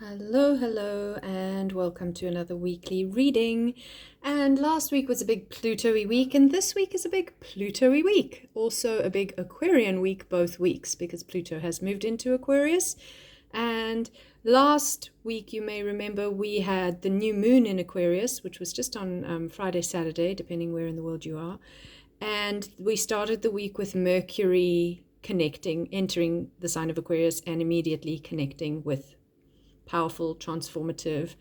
Hello, hello, and welcome to another weekly reading. And last week was a big Pluto-y week, and this week is a big Pluto-y week. Also a big Aquarian week both weeks, because Pluto has moved into Aquarius. And last week, you may remember, we had the new moon in Aquarius, which was just on Friday, Saturday, depending where in the world you are. And we started the week with Mercury entering the sign of Aquarius, and immediately connecting with powerful, transformative,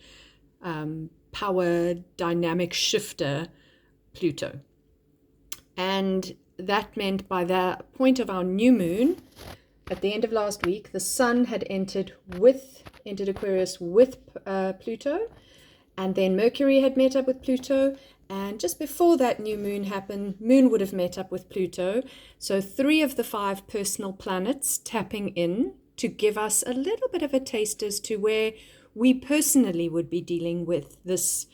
power dynamic shifter Pluto. And that meant by the point of our new moon, at the end of last week, the sun had entered Aquarius with Pluto, and then Mercury had met up with Pluto, and just before that new moon happened, Moon would have met up with Pluto. So 3 of the 5 personal planets tapping in to give us a little bit of a taste as to where we personally would be dealing with this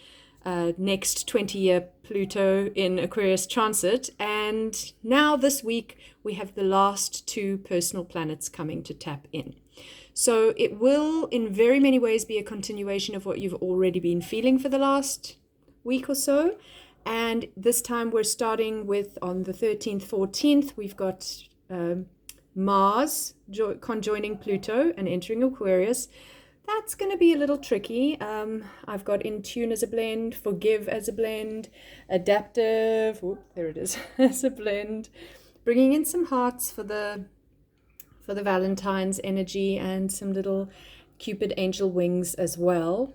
next 20-year Pluto in Aquarius transit. And now this week, we have the last 2 personal planets coming to tap in. So it will, in very many ways, be a continuation of what you've already been feeling for the last week or so. And this time we're starting with, on the 13th, 14th, we've got Mars conjoining Pluto and entering Aquarius. That's going to be a little tricky. I've got In Tune as a blend, Forgive as a blend, Adaptive, there it is, as a blend, bringing in some hearts for the Valentine's energy and some little Cupid angel wings as well.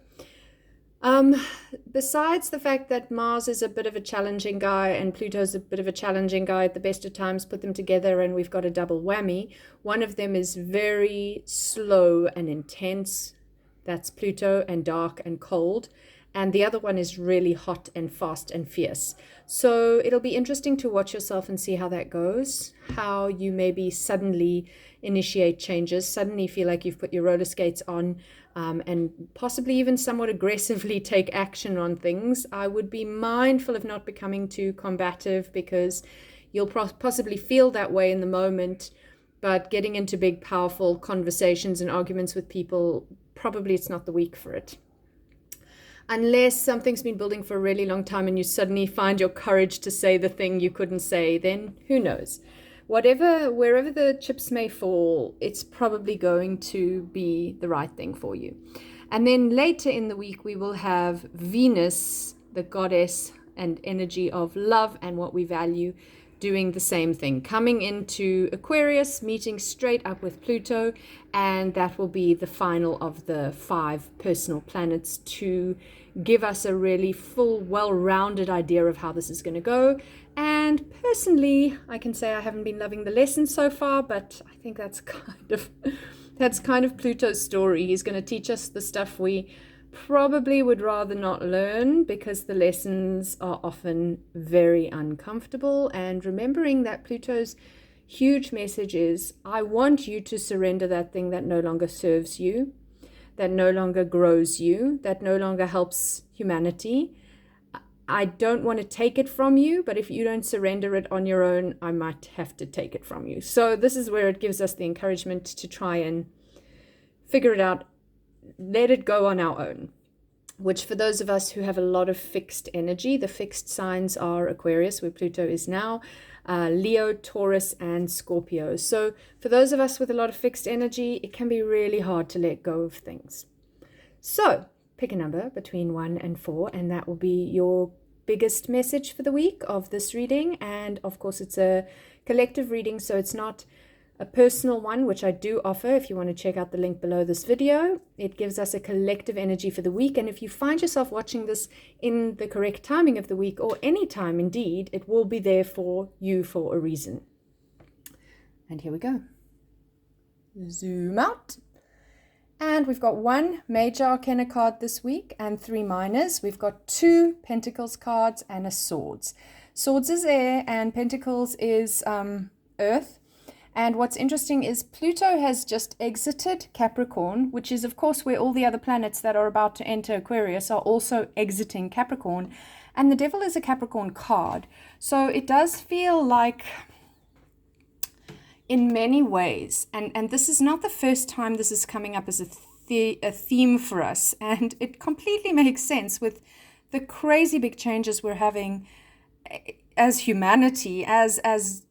Besides the fact that Mars is a bit of a challenging guy and Pluto's a bit of a challenging guy, at the best of times put them together and we've got a double whammy. One of them is very slow and intense. That's Pluto, and dark and cold. And the other one is really hot and fast and fierce. So it'll be interesting to watch yourself and see how that goes, how you maybe suddenly initiate changes, suddenly feel like you've put your roller skates on, and possibly even somewhat aggressively take action on things. I would be mindful of not becoming too combative, because you'll possibly feel that way in the moment, but getting into big, powerful conversations and arguments with people, probably it's not the week for it. Unless something's been building for a really long time and you suddenly find your courage to say the thing you couldn't say, then who knows? Wherever the chips may fall, it's probably going to be the right thing for you. And then later in the week, we will have Venus, the goddess and energy of love and what we value, doing the same thing, coming into Aquarius, meeting straight up with Pluto, and that will be the final of the 5 personal planets to give us a really full, well-rounded idea of how this is going to go. And personally, I can say I haven't been loving the lessons so far, but I think that's kind of Pluto's story. He's going to teach us the stuff we probably would rather not learn, because the lessons are often very uncomfortable. And remembering that Pluto's huge message is, I want you to surrender that thing that no longer serves you, that no longer grows you, that no longer helps humanity. I don't want to take it from you, but if you don't surrender it on your own, I might have to take it from you. So this is where it gives us the encouragement to try and figure it out, let it go on our own, which for those of us who have a lot of fixed energy, the fixed signs are Aquarius, where Pluto is now, Leo, Taurus, and Scorpio. So for those of us with a lot of fixed energy, it can be really hard to let go of things. So pick a number between 1 and 4, and that will be your biggest message for the week of this reading. And of course, it's a collective reading, so it's not a personal one, which I do offer. If you want to check out the link below this video, it gives us a collective energy for the week. And if you find yourself watching this in the correct timing of the week, or any time indeed, it will be there for you for a reason. And here we go. Zoom out. And we've got 1 major arcana card this week and 3 minors. We've got 2 pentacles cards and a swords. Swords is air and pentacles is earth. And what's interesting is Pluto has just exited Capricorn, which is, of course, where all the other planets that are about to enter Aquarius are also exiting Capricorn. And the Devil is a Capricorn card. So it does feel like, in many ways, and this is not the first time this is coming up as a a theme for us, and it completely makes sense with the crazy big changes we're having as humanity, as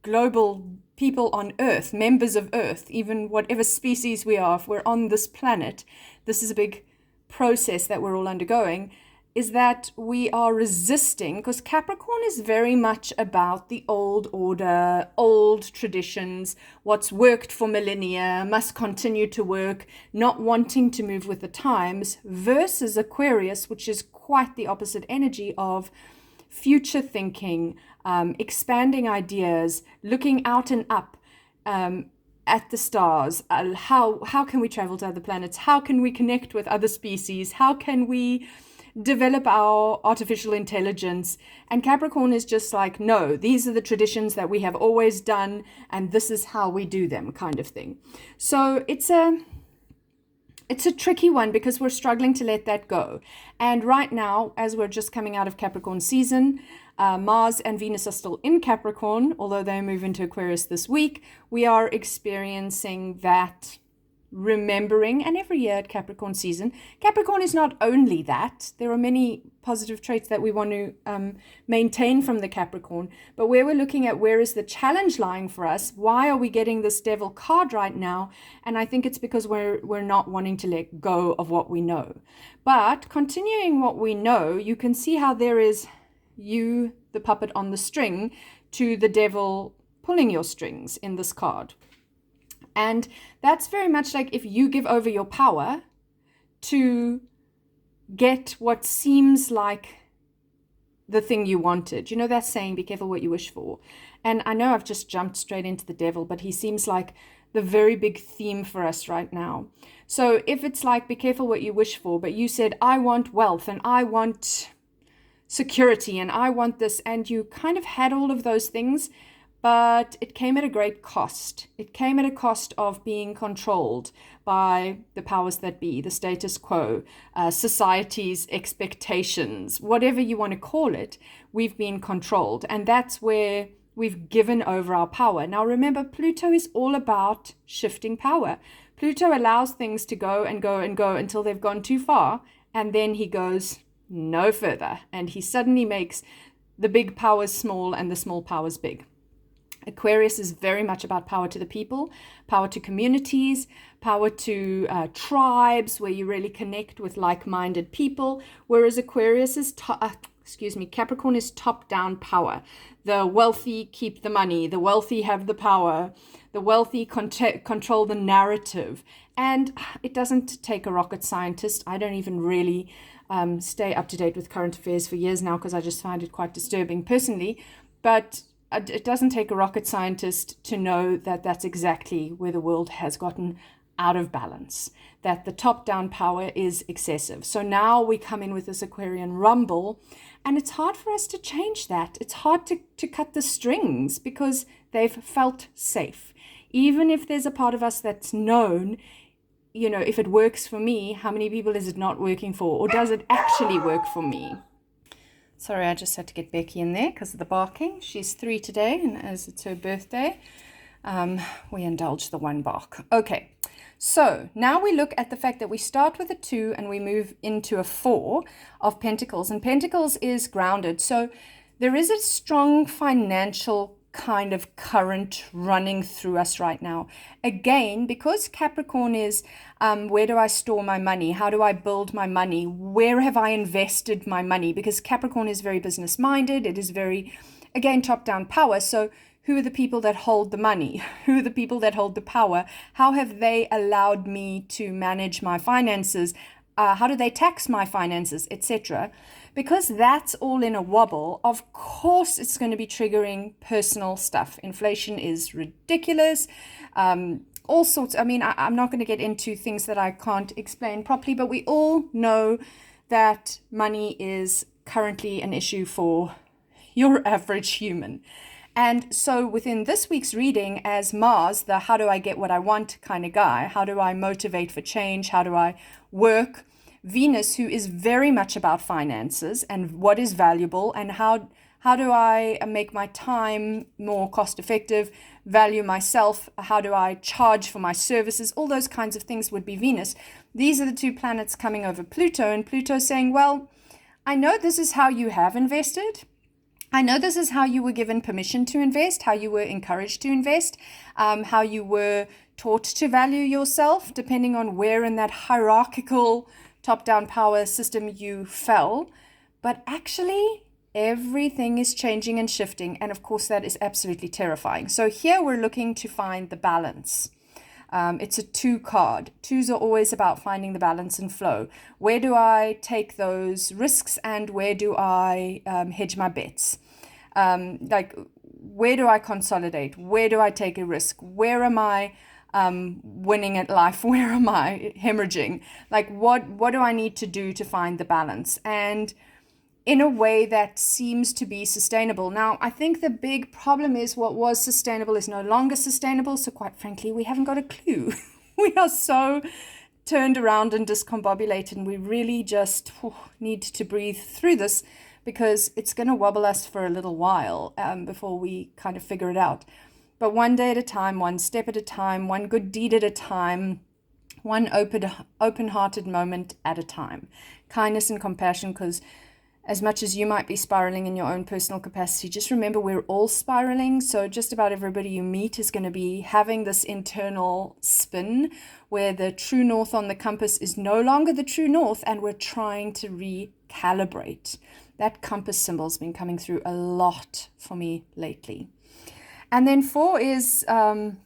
global people on Earth, members of Earth, even whatever species we are, if we're on this planet, this is a big process that we're all undergoing, is that we are resisting, because Capricorn is very much about the old order, old traditions, what's worked for millennia must continue to work, not wanting to move with the times, versus Aquarius, which is quite the opposite energy of future thinking, expanding ideas, looking out and up at the stars. How can we travel to other planets? How can we connect with other species? How can we develop our artificial intelligence? And Capricorn is just like, no, these are the traditions that we have always done, and this is how we do them, kind of thing. So it's a tricky one because we're struggling to let that go. And right now, as we're just coming out of Capricorn season, Mars and Venus are still in Capricorn, although they move into Aquarius this week. We are experiencing that remembering, and every year at Capricorn season, Capricorn is not only that. There are many positive traits that we want to maintain from the Capricorn, but where we're looking at where is the challenge lying for us, why are we getting this devil card right now? And I think it's because we're not wanting to let go of what we know. But continuing what we know, you can see how there is you, the puppet on the string, to the devil pulling your strings in this card. And that's very much like if you give over your power to get what seems like the thing you wanted. You know that saying, be careful what you wish for. And I know I've just jumped straight into the devil, but he seems like the very big theme for us right now. So if it's like, be careful what you wish for, but you said, I want wealth and I want security and I want this, and you kind of had all of those things, but it came at a great cost. It came at a cost of being controlled by the powers that be, the status quo, society's expectations, whatever you want to call it, we've been controlled. And that's where we've given over our power. Now, remember, Pluto is all about shifting power. Pluto allows things to go and go and go until they've gone too far, and then he goes no further. And he suddenly makes the big powers small and the small powers big. Aquarius is very much about power to the people, power to communities, power to tribes where you really connect with like-minded people, whereas Aquarius is, Capricorn is top-down power. The wealthy keep the money, the wealthy have the power, the wealthy control the narrative. And it doesn't take a rocket scientist. I don't even really stay up to date with current affairs for years now because I just find it quite disturbing personally. But it doesn't take a rocket scientist to know that that's exactly where the world has gotten out of balance, that the top-down power is excessive. So now we come in with this Aquarian rumble, and it's hard for us to change that. It's hard to cut the strings because they've felt safe. Even if there's a part of us that's known, you know, if it works for me, how many people is it not working for? Or does it actually work for me? Sorry, I just had to get Becky in there because of the barking. She's 3 today, and as it's her birthday, we indulge the one bark. Okay, so now we look at the fact that we start with a 2 and we move into a 4 of Pentacles. And Pentacles is grounded. So there is a strong financial kind of current running through us right now. Again, because Capricorn is where do I store my money? How do I build my money? Where have I invested my money? Because Capricorn is very business minded. It is very, again, top down power. So who are the people that hold the money? Who are the people that hold the power? How have they allowed me to manage my finances? How do they tax my finances, etc.? Because that's all in a wobble, of course it's going to be triggering personal stuff. Inflation is ridiculous. All sorts. I mean, I'm not going to get into things that I can't explain properly, but we all know that money is currently an issue for your average human. And so within this week's reading, as Mars, the how do I get what I want kind of guy, how do I motivate for change, how do I work, Venus, who is very much about finances and what is valuable and how do I make my time more cost effective, value myself, how do I charge for my services, all those kinds of things would be Venus. these are the two planets coming over Pluto, and Pluto saying, well, I know this is how you have invested. I know this is how you were given permission to invest, how you were encouraged to invest, how you were taught to value yourself, depending on where in that hierarchical top-down power system you fell. But actually, everything is changing and shifting. And of course, that is absolutely terrifying. So here we're looking to find the balance. It's a 2 card. 2s are always about finding the balance and flow. Where do I take those risks and where do I hedge my bets? Like, where do I consolidate? Where do I take a risk? Where am I winning at life? Where am I hemorrhaging? Like, what do I need to do to find the balance? And in a way that seems to be sustainable. Now, I think the big problem is what was sustainable is no longer sustainable. So quite frankly, we haven't got a clue. We are so turned around and discombobulated, and we really just need to breathe through this, because it's going to wobble us for a little while before we kind of figure it out. But one day at a time, one step at a time, one good deed at a time, one open-hearted moment at a time. Kindness and compassion, because as much as you might be spiraling in your own personal capacity, just remember we're all spiraling. So just about everybody you meet is going to be having this internal spin where the true north on the compass is no longer the true north, and we're trying to recalibrate. That compass symbol's been coming through a lot for me lately. And then 4 is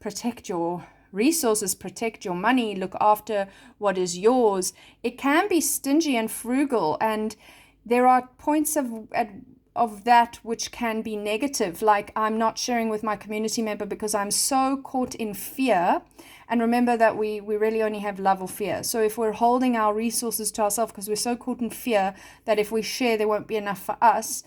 protect your resources, protect your money, look after what is yours. It can be stingy and frugal, and there are points of that which can be negative, like I'm not sharing with my community member because I'm so caught in fear. And remember that we really only have love or fear. So if we're holding our resources to ourselves because we're so caught in fear that if we share there won't be enough for us,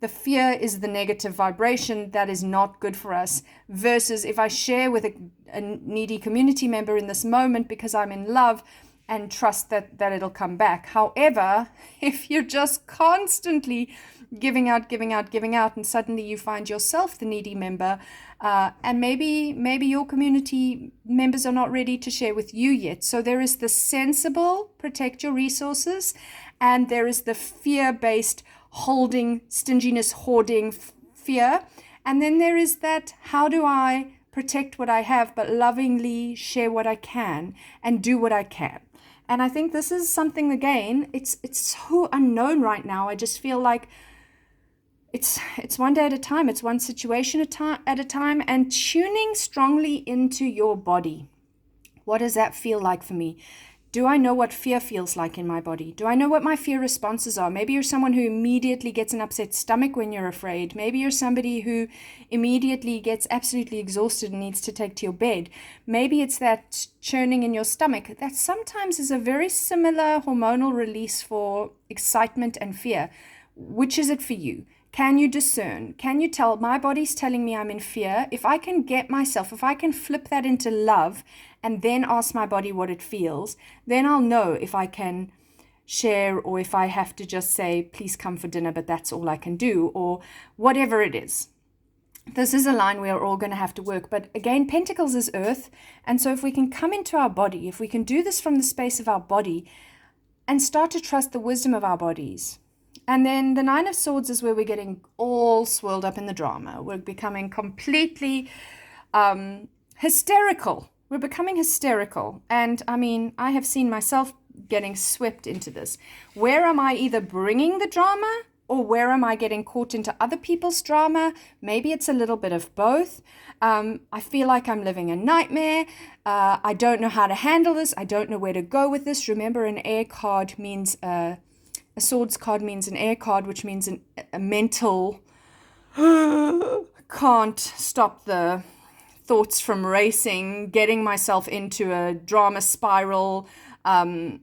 the fear is the negative vibration that is not good for us. Versus if I share with a needy community member in this moment because I'm in love and trust that it'll come back. However, if you're just constantly giving out, and suddenly you find yourself the needy member, and maybe your community members are not ready to share with you yet. So there is the sensible, protect your resources, and there is the fear-based holding, stinginess, hoarding, fear. And then there is that, how do I protect what I have, but lovingly share what I can and do what I can. And I think this is something, again, it's so unknown right now. I just feel like it's one day at a time. It's one situation at a time, and tuning strongly into your body. What does that feel like for me? Do I know what fear feels like in my body? Do I know what my fear responses are? Maybe you're someone who immediately gets an upset stomach when you're afraid. Maybe you're somebody who immediately gets absolutely exhausted and needs to take to your bed. Maybe it's that churning in your stomach. That sometimes is a very similar hormonal release for excitement and fear. Which is it for you? Can you discern? Can you tell, my body's telling me I'm in fear? If I can flip that into love and then ask my body what it feels, then I'll know if I can share or if I have to just say, please come for dinner, but that's all I can do, or whatever it is. This is a line we are all going to have to work. But again, Pentacles is earth. And so if we can come into our body, if we can do this from the space of our body and start to trust the wisdom of our bodies. And then the 9 of Swords is where we're getting all swirled up in the drama. We're becoming completely hysterical. We're becoming hysterical. And I mean, I have seen myself getting swept into this. Where am I either bringing the drama or where am I getting caught into other people's drama? Maybe it's a little bit of both. I feel like I'm living a nightmare. I don't know how to handle this. I don't know where to go with this. Remember, an air card means a swords card means an air card, which means a mental can't stop the thoughts from racing, getting myself into a drama spiral. So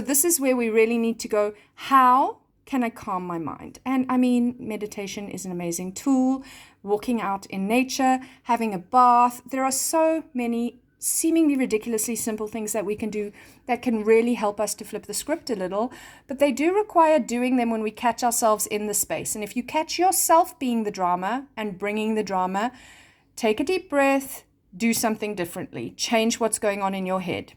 this is where we really need to go. How can I calm my mind? And I mean, meditation is an amazing tool. Walking out in nature, having a bath. There are so many seemingly ridiculously simple things that we can do that can really help us to flip the script a little, but they do require doing them when we catch ourselves in the space. And if you catch yourself being the drama and bringing the drama, take a deep breath, do something differently, change what's going on in your head.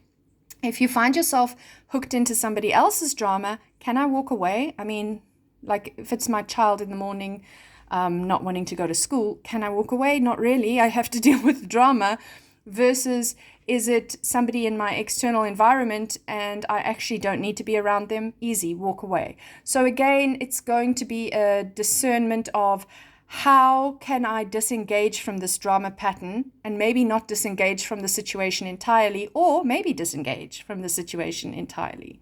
If you find yourself hooked into somebody else's drama, can I walk away? I mean, like if it's my child in the morning not wanting to go to school, can I walk away? Not really. I have to deal with the drama. Versus, is it somebody in my external environment and I actually don't need to be around them? Easy, walk away. So again, it's going to be a discernment of how can I disengage from this drama pattern and maybe not disengage from the situation entirely, or maybe disengage from the situation entirely.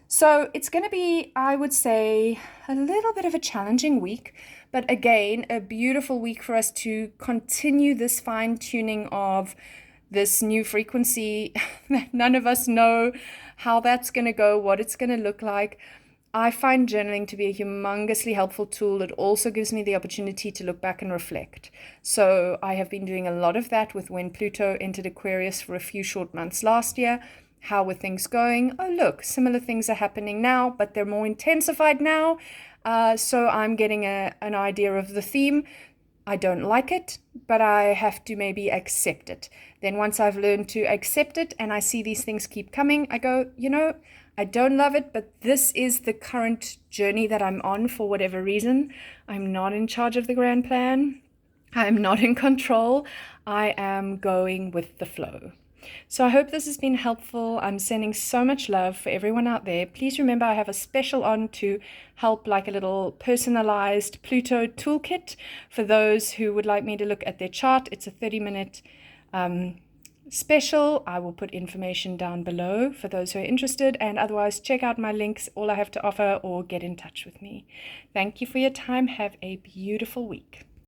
So it's going to be, I would say, a little bit of a challenging week, but again, a beautiful week for us to continue this fine tuning of this new frequency. None of us know how that's going to go, what it's going to look like. I find journaling to be a humongously helpful tool. It also gives me the opportunity to look back and reflect. So I have been doing a lot of that with when Pluto entered Aquarius for a few short months last year. How were things going? Oh, look, similar things are happening now, but they're more intensified now. So I'm getting an idea of the theme. I don't like it, but I have to maybe accept it. Then once I've learned to accept it and I see these things keep coming, I go, I don't love it, but this is the current journey that I'm on for whatever reason. I'm not in charge of the grand plan. I'm not in control. I am going with the flow. So I hope this has been helpful. I'm sending so much love for everyone out there. Please remember I have a special on to help, like a little personalized Pluto toolkit for those who would like me to look at their chart. It's a 30-minute special. I will put information down below for those who are interested, and otherwise check out my links, all I have to offer, or get in touch with me. Thank you for your time. Have a beautiful week.